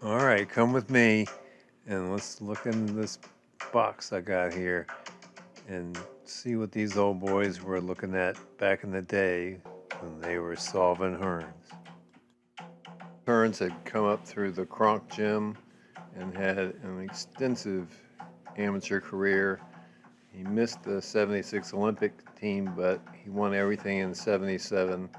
All right, come with me and let's look in this box I got here and see what these old boys were looking at back in the day when they were solving Hearns. Hearns had come up through the Kronk gym and had an extensive amateur career. He missed the 76 Olympic team, but he won everything in 77.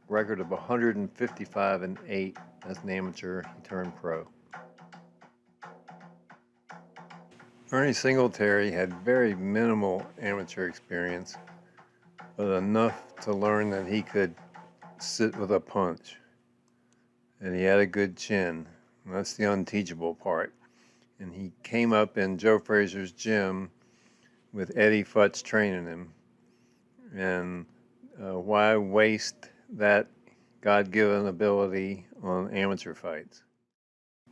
Record of 155-8 as an amateur. He turned pro. Ernie Singletary had very minimal amateur experience, but enough to learn that he could sit with a punch. And he had a good chin. That's the unteachable part. And he came up in Joe Frazier's gym with Eddie Futz training him. And why waste that God-given ability on amateur fights?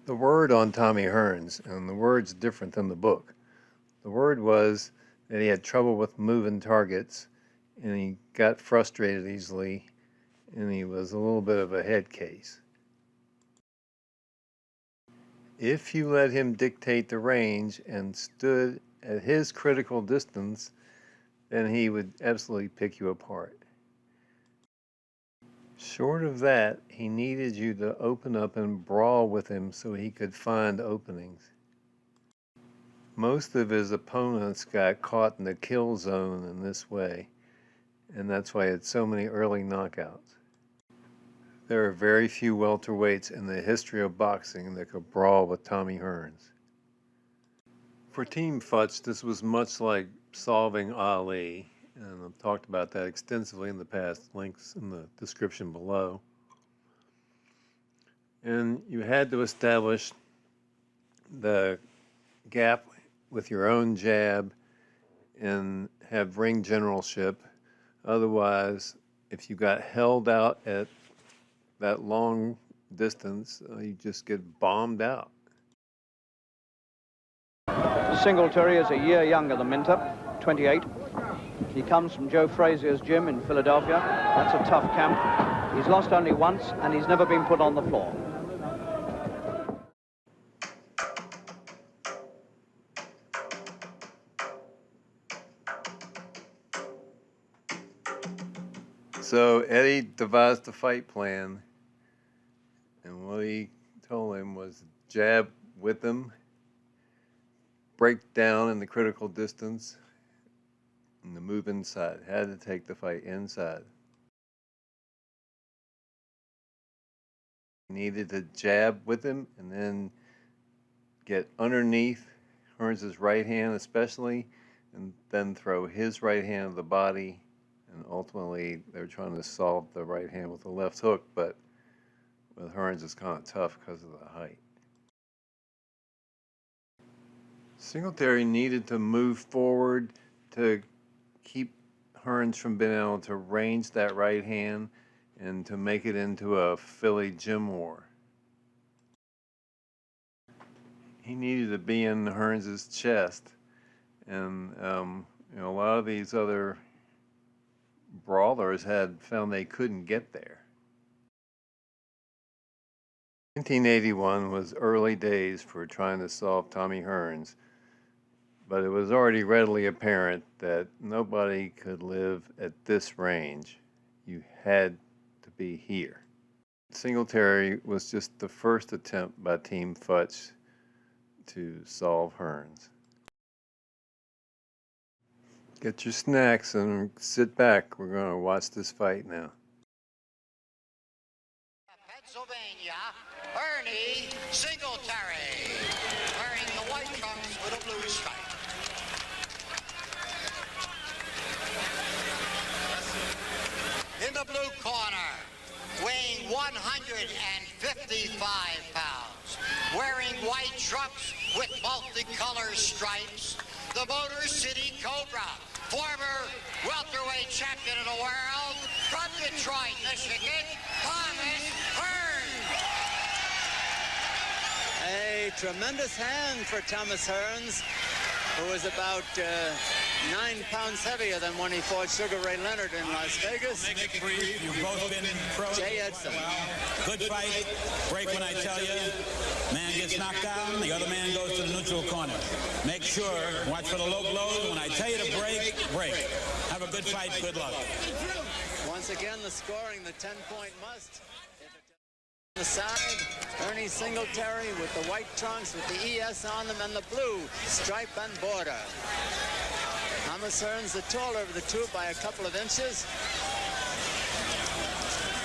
The word on Tommy Hearns, and the word's different than the book. The word was that he had trouble with moving targets, and he got frustrated easily, and he was a little bit of a head case. If you let him dictate the range and stood at his critical distance, then he would absolutely pick you apart. Short of that, he needed you to open up and brawl with him so he could find openings. Most of his opponents got caught in the kill zone in this way, and that's why he had so many early knockouts. There are very few welterweights in the history of boxing that could brawl with Tommy Hearns. For Team Futz, this was much like solving Ali, and I've talked about that extensively in the past, links in the description below. And you had to establish the gap with your own jab and have ring generalship. Otherwise, if you got held out at that long distance, you just get bombed out. Singletary is a year younger than Minter, 28. He comes from Joe Frazier's gym in Philadelphia. That's a tough camp. He's lost only once, and he's never been put on the floor. So Eddie devised a fight plan, and what he told him was jab with him, break down in the critical distance, and the move inside. Had to take the fight inside. He needed to jab with him and then get underneath Hearns' right hand especially, and then throw his right hand to the body. And ultimately, they were trying to solve the right hand with the left hook, but with Hearns, it's kind of tough because of the height. Singletary needed to move forward to keep Hearns from being able to range that right hand and to make it into a Philly gym war. He needed to be in Hearns' chest, and a lot of these other brawlers had found they couldn't get there. 1981 was early days for trying to solve Tommy Hearns, but it was already readily apparent that nobody could live at this range. You had to be here. Singletary was just the first attempt by Team Futz to solve Hearns. Get your snacks and sit back. We're going to watch this fight now. Pennsylvania, Ernie Singletary, wearing the white trunks with a blue stripe. In the blue corner, weighing 155 pounds, wearing white trunks with multicolored stripes, the Motor City Cobra, former welterweight champion of the world, from Detroit, Michigan, Thomas Hearns. A tremendous hand for Thomas Hearns, who was about 9 pounds heavier than when he fought Sugar Ray Leonard in Las Vegas. Make it brief. You've both been pro. Jay Edson. Good fight. Break when I tell you. Man gets knocked down, the other man goes to the neutral corner. Make sure, watch for the low blows. When I tell you to break, break. Have a good fight. Good luck. Once again, the scoring, the 10-point must. On the side, Ernie Singletary with the white trunks with the ES on them and the blue stripe and border. Thomas Hearns, the taller of the two by a couple of inches.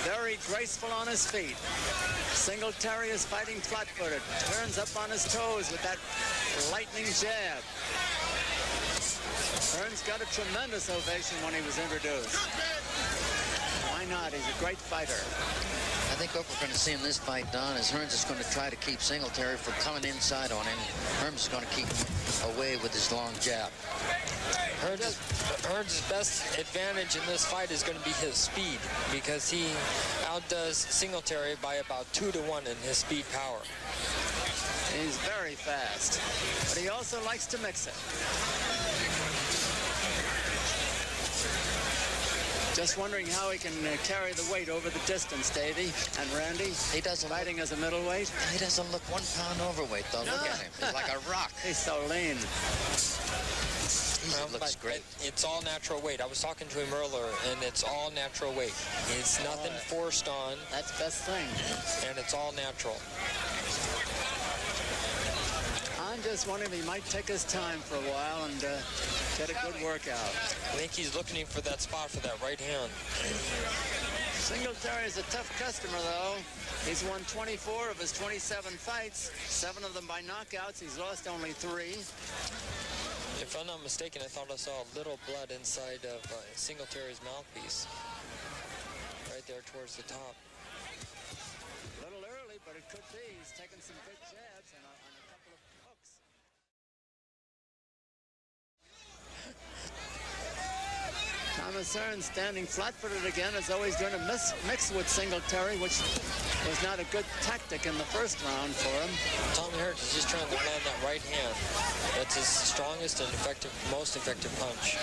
Very graceful on his feet. Singletary is fighting flat-footed. Turns up on his toes with that lightning jab. Hearns got a tremendous ovation when he was introduced. Why not? He's a great fighter. I think what we're going to see in this fight, Don, is Hearns is going to try to keep Singletary from coming inside on him. Hearns is going to keep him away with his long jab. Hearns' best advantage in this fight is going to be his speed, because he outdoes Singletary by about 2 to 1 in his speed power. He's very fast, but he also likes to mix it. Just wondering how he can carry the weight over the distance, Davey and Randy. He doesn't fighting as a middleweight. He doesn't look 1 pound overweight, though. Look at him. He's like a rock. He's so lean. He looks great. It's all natural weight. I was talking to him earlier, and it's all natural weight. It's nothing forced on. That's the best thing. And it's all natural. I'm just wondering if he might take his time for a while and get a good workout. I think he's looking for that spot for that right hand. Singletary is a tough customer, though. He's won 24 of his 27 fights, 7 of them by knockouts. He's lost only 3. If I'm not mistaken, I thought I saw a little blood inside of Singletary's mouthpiece. Right there towards the top. A little early, but it could be. He's taken some good jabs and on a couple of hooks. Thomas Hearns standing flat-footed again, as though he's going to mix with Singletary, which was not a good tactic in the first round for him. Tommy Hearns is just trying to land that right hand. That's his strongest and most effective punch.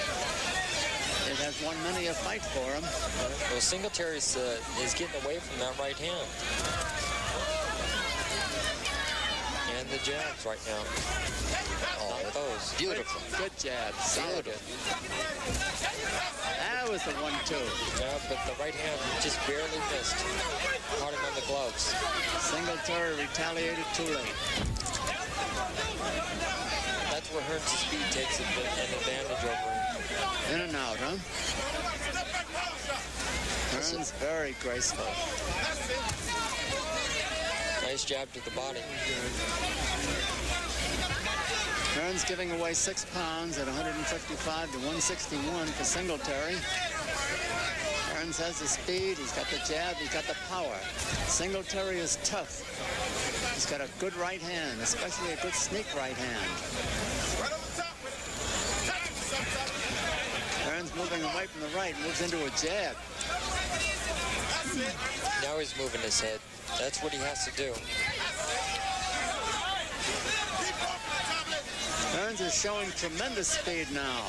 It has won many a fight for him. Well, Singletary is getting away from that right hand. And the jabs right now. Oh, not those. Beautiful. Good jab. Solid. That was the 1-2. Yeah, but the right hand just barely missed. Caught him on the gloves. Singletary retaliated too late. That's where Hearns' speed takes an advantage over him. In and out, huh? Hearns very graceful. Nice jab to the body. Hearns giving away 6 pounds at 155 to 161 for Singletary. Hearns has the speed, he's got the jab, he's got the power. Singletary is tough. He's got a good right hand, especially a good sneak right hand. Hearns moving away from the right, moves into a jab. Now he's moving his head. That's what he has to do. Hearns is showing tremendous speed now.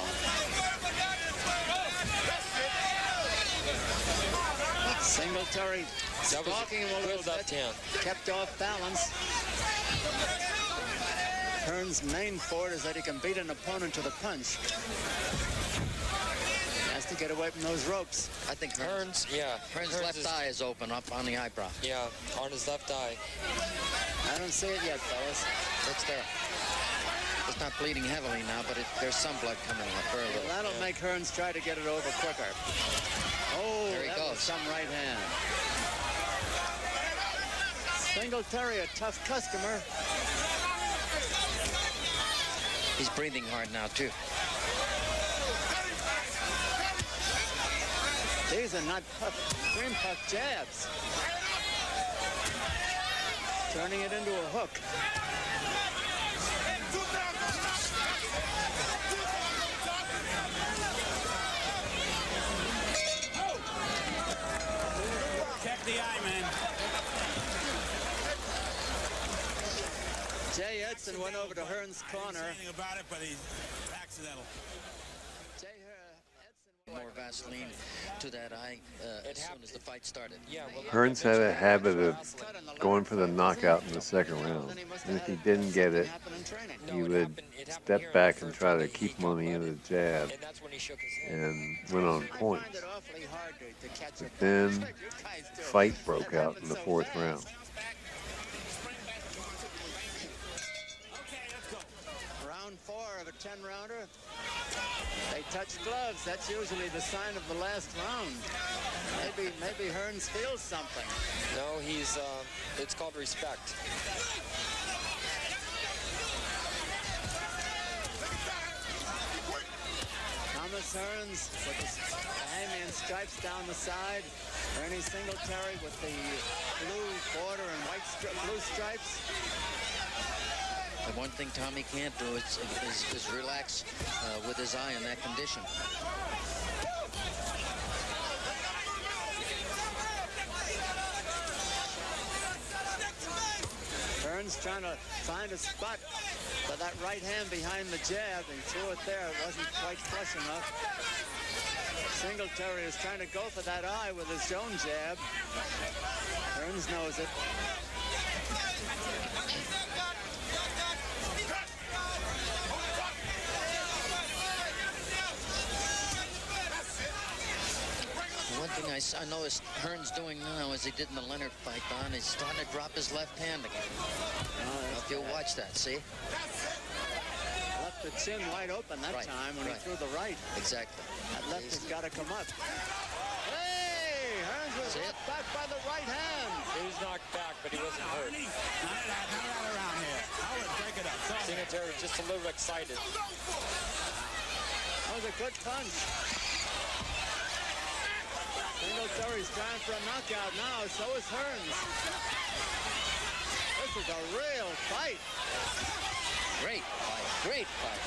Singletary stalking him a little bit, kept off balance. Hearns' main forte is that he can beat an opponent to the punch. He has to get away from those ropes. I think Hearns, yeah. Hearns' left eye is open up on the eyebrow. Yeah, on his left eye. I don't see it yet, fellas. It's there. It's not bleeding heavily now, but there's some blood coming up early. Well, that'll make Hearns try to get it over quicker. Oh, there he that goes. Was some right hand. Singletary, a tough customer. He's breathing hard now, too. These are not cream puff jabs. Turning it into a hook. Check the eye, man. Jay Edson went over to Hearns' corner. Anything about it, but he's accidental. gasoline to that eye as soon as the fight started. Yeah, well, Hearns had a habit of going for the knockout in the second round. And if he didn't get it, he would step back and try to keep him on the end of the jab and that's when he shook his head. and went on points. But then fight broke out in the fourth round. Round 4 of a 10-rounder. They touch gloves. That's usually the sign of the last round. Maybe Hearns feels something. No, he's, it's called respect. Thomas Hearns with the hangman stripes down the side. Ernie Singletary with the blue border and blue stripes. The one thing Tommy can't do is relax with his eye in that condition. Hearns trying to find a spot for that right hand behind the jab. He threw it there. It wasn't quite flush enough. Singletary is trying to go for that eye with his own jab. Hearns knows it. One thing I noticed Hearns doing now, as he did in the Leonard fight, Don, he's starting to drop his left hand again. If you watch that, see? Left the chin wide open that Right, time when right. he threw the right. Exactly. That left has got to come up. Hey! Hearns was See it? knocked back by the right hand. He was knocked back, but he wasn't hurt. None of that around here. Howard, break it up. Singletary was just a little excited. That was a good punch. Singletary's trying for a knockout now. So is Hearns. This is a real fight. Great fight. Great fight.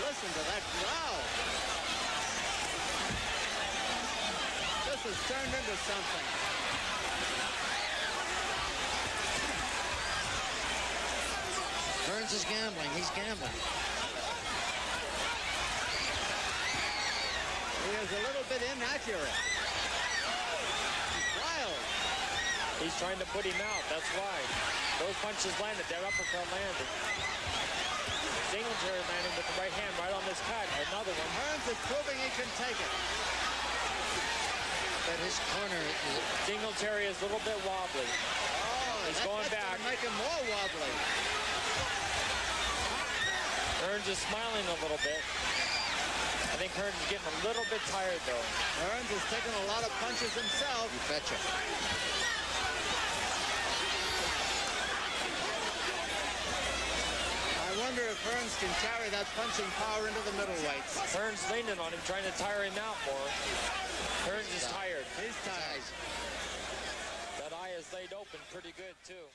Listen to that crowd. This has turned into something. Hearns is gambling. He's gambling. He is a little bit inaccurate. He's wild. He's trying to put him out, that's why. Those punches landed, that uppercut landed. Singletary landed with the right hand right on this cut. Another one. Hearns is proving he can take it. But his corner is... Singletary is a little bit wobbly. Oh, He's going back. Make him more wobbly. Hearns is smiling a little bit. I think Hearns is getting a little bit tired, though. Hearns has taken a lot of punches himself. You betcha. I wonder if Hearns can carry that punching power into the middleweights. Hearns leaning on him, trying to tire him out more. Hearns is tired. He's tired. That eye is laid open pretty good, too.